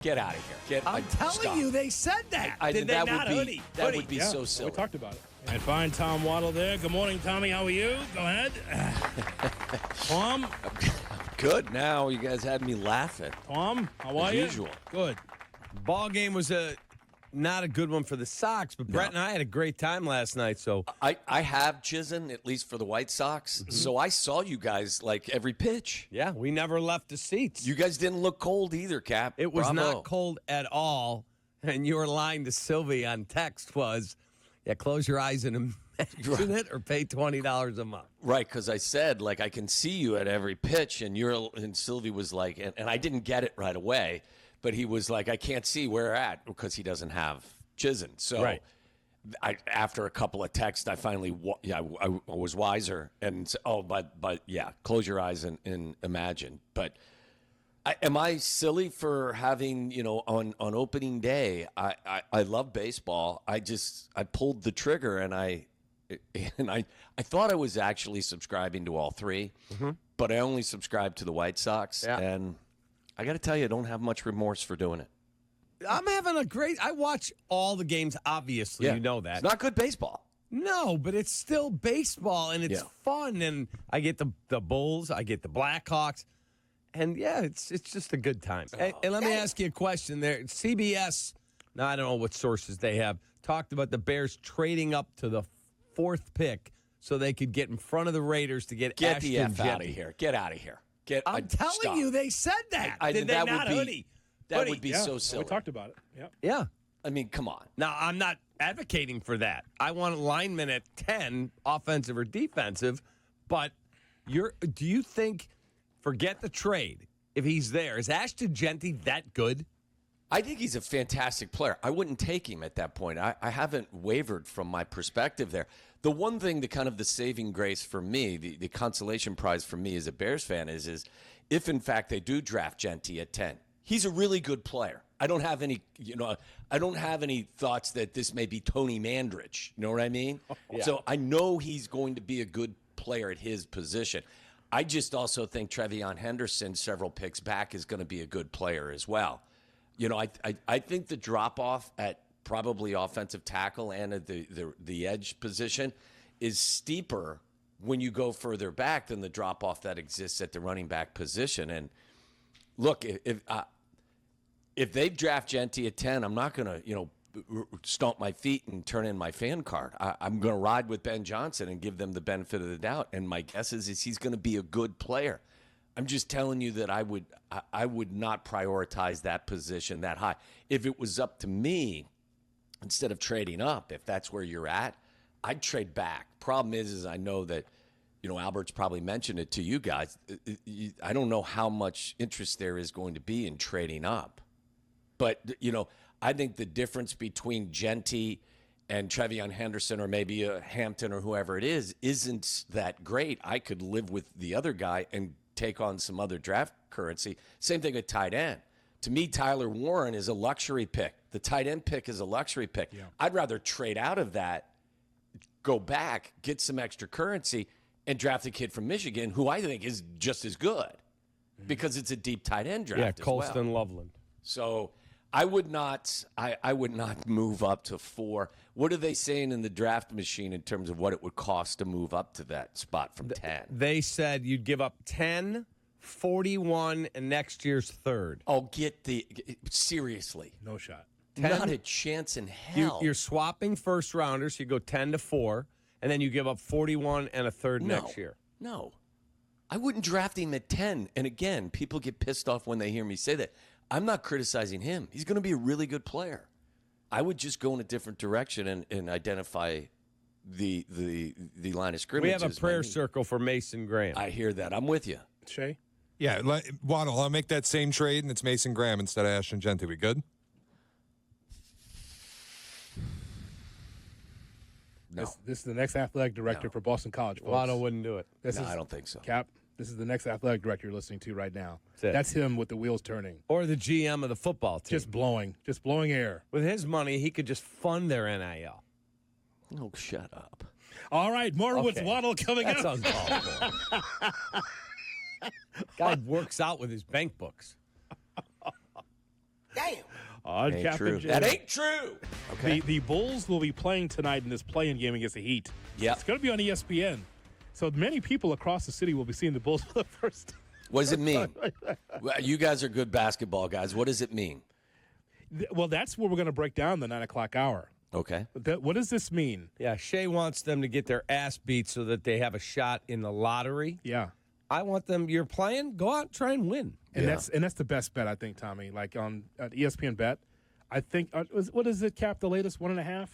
Get out of here. I'm telling you, they said that. Did they not, Hoodie? That would be so silly. We talked about it. And find Tom Waddle there. Good morning, Tommy. How are you? Go ahead. Tom? Good. Now you guys had me laughing. Tom, how are you? As usual. Good. Ball game was not a good one for the Sox, but Brett and I had a great time last night. So I have Chizen, at least for the White Sox. Mm-hmm. So I saw you guys like every pitch. Yeah, we never left the seats. You guys didn't look cold either, Cap. It was not cold at all. And your line to Sylvie on text was, close your eyes and imagine it or pay $20 a month. Right, because I said, I can see you at every pitch. And Sylvie was like, and I didn't get it right away. But he was like, I can't see where you're at because he doesn't have Chizen. So after a couple of texts, I finally, I was wiser. And, but close your eyes and imagine. But am I silly for having, on opening day, I love baseball. I pulled the trigger and I thought I was actually subscribing to all three, but I only subscribed to the White Sox. Yeah. And I got to tell you, I don't have much remorse for doing it. I'm having I watch all the games, obviously. Yeah. You know that. It's not good baseball. No, but it's still baseball, and it's fun. And I get the Bulls, I get the Blackhawks, and, it's just a good time. And let me ask you a question there. CBS, now I don't know what sources they have, talked about the Bears trading up to the fourth pick so they could get in front of the Raiders to get Ashton the F Jetty. out of here. Get out of here. I'm telling you, they said that. Did they not, Hoodie? That would be so silly. We talked about it. Yep. Yeah. I mean, come on. Now, I'm not advocating for that. I want a lineman at 10, offensive or defensive, but do you think, forget the trade, if he's there, is Ashton Jetty that good? I think he's a fantastic player. I wouldn't take him at that point. I haven't wavered from my perspective there. The one thing, the saving grace for me, the consolation prize for me as a Bears fan is if in fact they do draft Jetty at 10, he's a really good player. I don't have any, I don't have any thoughts that this may be Tony Mandrich. You know what I mean? Yeah. So I know he's going to be a good player at his position. I just also think Trevion Henderson, several picks back, is going to be a good player as well. I think the drop-off at probably offensive tackle and at the edge position is steeper when you go further back than the drop-off that exists at the running back position. And look, if they draft Jetty at 10, I'm not going to, stomp my feet and turn in my fan card. I'm going to ride with Ben Johnson and give them the benefit of the doubt. And my guess is he's going to be a good player. I'm just telling you that I would not prioritize that position that high. If it was up to me, instead of trading up, if that's where you're at, I'd trade back. Problem is I know that, Albert's probably mentioned it to you guys. I don't know how much interest there is going to be in trading up. But, I think the difference between Jetty and Trevion Henderson or maybe a Hampton or whoever it is isn't that great. I could live with the other guy and take on some other draft currency. Same thing with tight end. To me, Tyler Warren is a luxury pick. The tight end pick is a luxury pick. Yeah. I'd rather trade out of that, go back, get some extra currency, and draft a kid from Michigan who I think is just as good because it's a deep tight end draft. Yeah, Colston Loveland. So I would not move up to 4. What are they saying in the draft machine in terms of what it would cost to move up to that spot from 10? They said you'd give up 10, 41, and next year's third. Oh, seriously. No shot. 10? Not a chance in hell. You're swapping first rounders. You go 10 to 4, and then you give up 41 and a third next year. No. I wouldn't draft him at 10. And again, people get pissed off when they hear me say that. I'm not criticizing him. He's going to be a really good player. I would just go in a different direction and identify the line of scrimmage. We have a prayer circle for Mason Graham. I hear that. I'm with you. Shay? Yeah, Waddle, I'll make that same trade, and it's Mason Graham instead of Ashton Jetty. We good? No. This is the next athletic director for Boston College, folks. Waddle wouldn't do it. I don't think so. Cap, this is the next athletic director you're listening to right now. That's him with the wheels turning. Or the GM of the football team. Just blowing air. With his money, he could just fund their NIL. Oh, shut up. All right, more with Waddle coming That's up. That's uncalled for. Guy works out with his bank books. On Ain't Kap true. and J. That ain't true. Okay. The Bulls will be playing tonight in this play-in game against the Heat. Yeah. It's going to be on ESPN. So many people across the city will be seeing the Bulls for the first time. What does it mean? Well, you guys are good basketball guys. What does it mean? Well, that's where we're going to break down the 9 o'clock hour. Okay. What does this mean? Yeah, Shea wants them to get their ass beat so that they have a shot in the lottery. Yeah. I want them. You're playing. Go out and try and win. And that's the best bet, I think, Tommy. Like on ESPN Bet, I think what is it, Cap? The latest 1.5.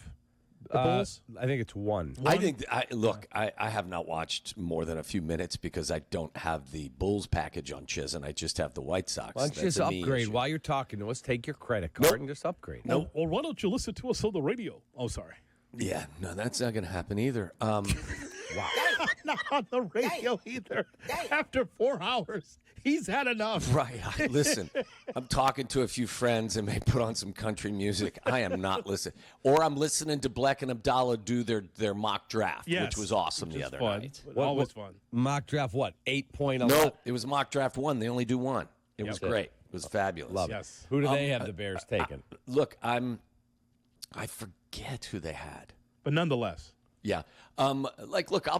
The Bulls. I think it's one. I think. I have not watched more than a few minutes because I don't have the Bulls package on Chiz, and I just have the White Sox. Why don't you That's just a me upgrade issue. while you're talking to us? Take your credit card and just upgrade. No. Or why don't you listen to us on the radio? Oh, sorry. Yeah, no, that's not going to happen either. Wow. Not on the radio either. After 4 hours, he's had enough. Right. Listen, I'm talking to a few friends and they put on some country music. I am not listening. Or I'm listening to Black and Abdallah do their mock draft, Yes, which was awesome which the is other fun. night. Always fun. Mock draft, what? 8.11? No, it was mock draft 1. They only do 1. It was Yep. great. It was fabulous. Love Yes. it. Who do they have the Bears taking? Look, I forget who they had. But nonetheless. Yeah. Look, I'll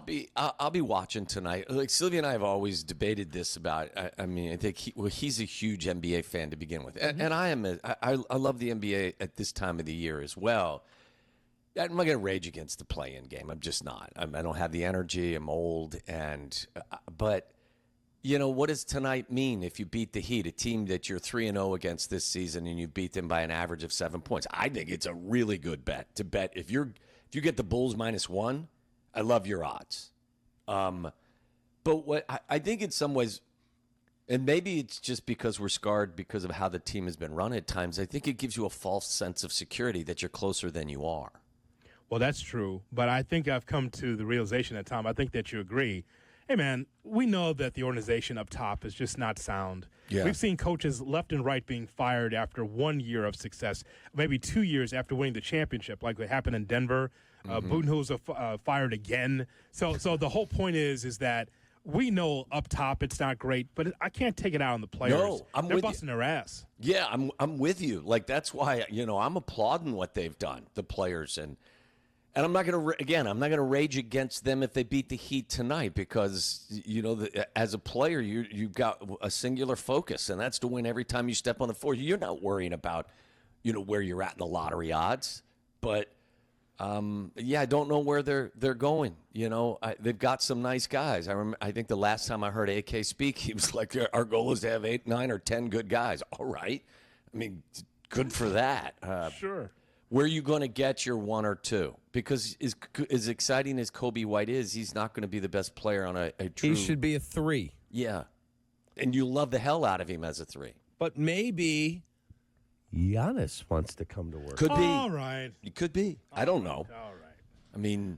be watching tonight. Like Sylvia and I have always debated this about. I mean, I think he's a huge NBA fan to begin with, and I am. I love the NBA at this time of the year as well. I'm not going to rage against the play-in game. I'm just not. I don't have the energy. I'm old, but you know what does tonight mean if you beat the Heat, a team that you're 3-0 against this season, and you beat them by an average of 7 points? I think it's a really good bet to bet if you get the Bulls -1, I love your odds. But what I think in some ways, and maybe it's just because we're scarred because of how the team has been run at times, I think it gives you a false sense of security that you're closer than you are. Well, that's true. But I think I've come to the realization that, Tom, I think that you agree. Hey, man, we know that the organization up top is just not sound. Yeah. We've seen coaches left and right being fired after 1 year of success, maybe 2 years after winning the championship, like what happened in Denver. Budenholzer fired again. So the whole point is that we know up top it's not great, but I can't take it out on the players. No, They're busting their ass. Yeah, I'm with you. Like that's why I'm applauding what they've done, the players, and I'm not going to I'm not going to rage against them if they beat the Heat tonight because as a player you've got a singular focus, and that's to win every time you step on the floor. You're not worrying about where you're at in the lottery odds, but. I don't know where they're going. They've got some nice guys. I think the last time I heard AK speak, he was like, "Our goal is to have 8, 9, or 10 good guys." All right, I mean, good for that. Sure. Where are you going to get your 1 or 2? Because as exciting as Kobe White is, he's not going to be the best player on a true. He should be a 3. Yeah, and you love the hell out of him as a 3. But maybe Giannis wants to come to work. Could be. All right. It could be. I don't know. All right. I mean,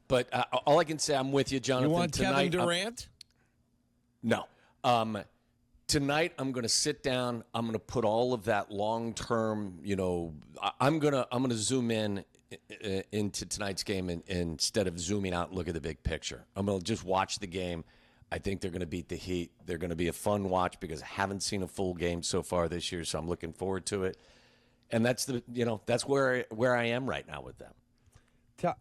but all I can say, I'm with you, Jonathan. You want tonight, Kevin Durant? No. Tonight, I'm going to sit down. I'm going to put all of that long-term, I'm going to zoom into tonight's game and instead of zooming out and look at the big picture. I'm going to just watch the game. I think they're going to beat the Heat. They're going to be a fun watch because I haven't seen a full game so far this year, so I'm looking forward to it. And that's that's where I am right now with them.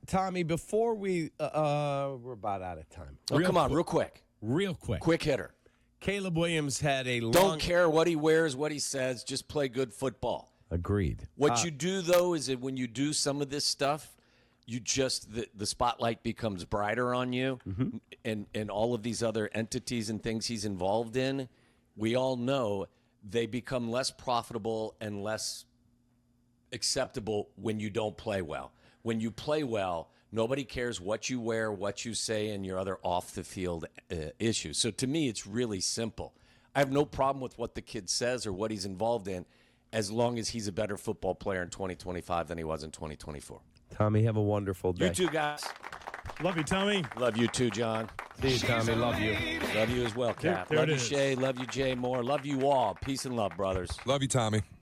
Tommy, before we're about out of time. Real quick. Real quick. Quick hitter. Caleb Williams had a long... Don't care what he wears, what he says. Just play good football. Agreed. What you do, though, is that when you do some of this stuff, you just the spotlight becomes brighter on you, and all of these other entities and things he's involved in, we all know they become less profitable and less acceptable when you don't play well. When you play well, nobody cares what you wear, what you say, and your other off-the-field issues. So to me, it's really simple. I have no problem with what the kid says or what he's involved in as long as he's a better football player in 2025 than he was in 2024. Tommy, have a wonderful day. You too, guys. Love you, Tommy. Love you too, John. See you, Tommy. Love you. Love you as well, Cap. There Love it you, is. Shay. Love you, Jay Moore. Love you all. Peace and love, brothers. Love you, Tommy.